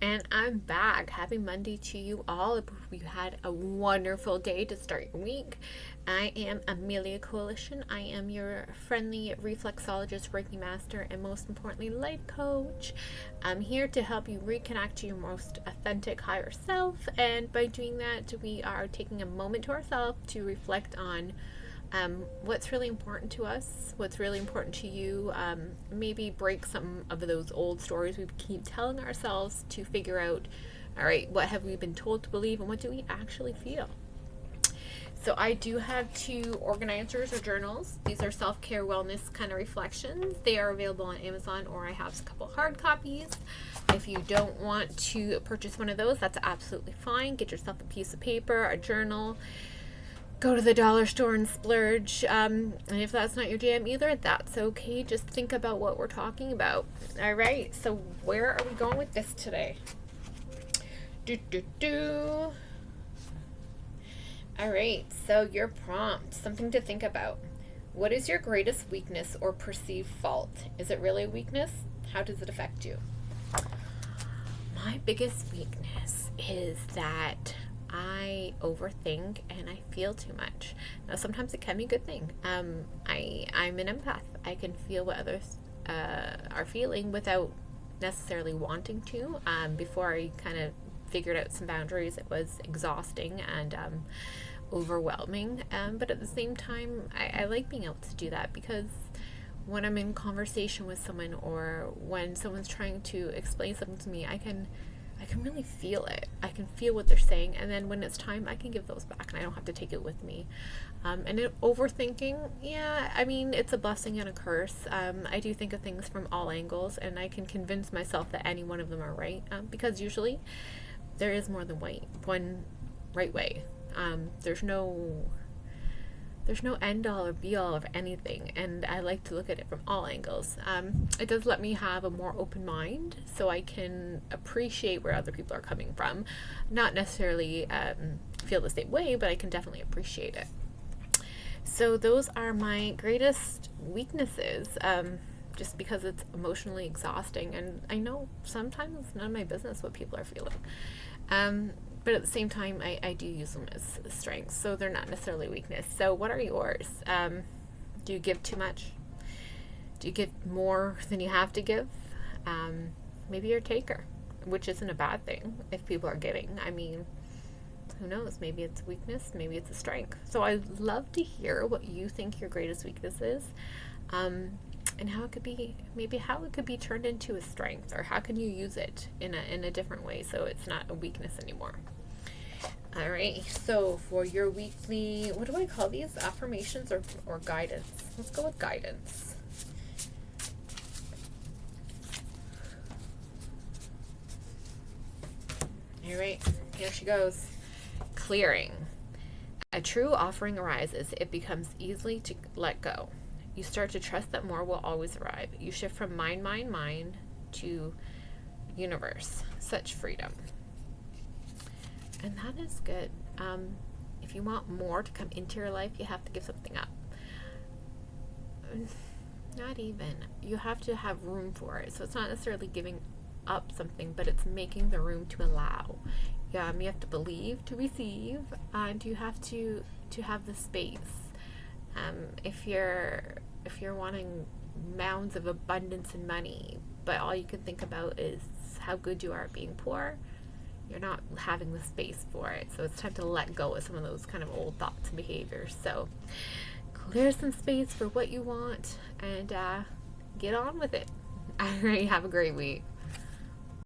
And I'm back. Happy Monday to you all. I hope you had a wonderful day to start your week. I am Amelia Coalition. I am your friendly reflexologist, Reiki master, and most importantly, life coach. I'm here to help you reconnect to your most authentic higher self. And by doing that, we are taking a moment to ourselves to reflect on what's really important to us, what's really important to you. Maybe break some of those old stories we keep telling ourselves to figure out, all right, what have we been told to believe and what do we actually feel? So I do have two organizers or journals. These are self-care wellness kind of reflections. They are available on Amazon, or I have a couple hard copies. If you don't want to purchase one of those, that's absolutely fine. Get yourself a piece of paper, a journal, go to the dollar store and splurge. And if that's not your jam either, that's okay. Just think about what we're talking about. All right, so where are we going with this today? All right, so your prompt, something to think about. What is your greatest weakness or perceived fault? Is it really a weakness? How does it affect you? My biggest weakness is that I overthink and I feel too much. Now, sometimes it can be a good thing. I'm an empath. I can feel what others are feeling without necessarily wanting to. Before I kind of figured out some boundaries, it was exhausting and overwhelming. But at the same time, I like being able to do that because when I'm in conversation with someone or when someone's trying to explain something to me, I can really feel it. I can feel what they're saying, and then when it's time, I can give those back, and I don't have to take it with me. Overthinking, yeah, I mean, it's a blessing and a curse. I do think of things from all angles, and I can convince myself that any one of them are right, because usually there is more than one right way. There's no end all or be all of anything, and I like to look at it from all angles. It does let me have a more open mind so I can appreciate where other people are coming from. Not necessarily feel the same way, but I can definitely appreciate it. So those are my greatest weaknesses, just because it's emotionally exhausting, and I know sometimes it's none of my business what people are feeling. But at the same time, I do use them as strengths, so they're not necessarily weakness. So what are yours? Do you give too much? Do you give more than you have to give? Maybe you're a taker, which isn't a bad thing if people are giving. I mean, who knows? Maybe it's a weakness, maybe it's a strength. So I'd love to hear what you think your greatest weakness is, and how it could be, maybe how it could be turned into a strength, or how can you use it in a different way so it's not a weakness anymore. All right, so for your weekly, what do I call these? Affirmations or guidance? Let's go with guidance. All right, here she goes. Clearing. A true offering arises. It becomes easily to let go. You start to trust that more will always arrive. You shift from mind to universe. Such freedom. And that is good. If you want more to come into your life, you have to give something up. Not even. You have to have room for it. So it's not necessarily giving up something, but it's making the room to allow. You have to believe to receive, and you have to have the space. If you're wanting mounds of abundance and money, but all you can think about is how good you are at being poor, you're not having the space for it. So it's time to let go of some of those kind of old thoughts and behaviors. So clear some space for what you want and get on with it. All right, have a great week.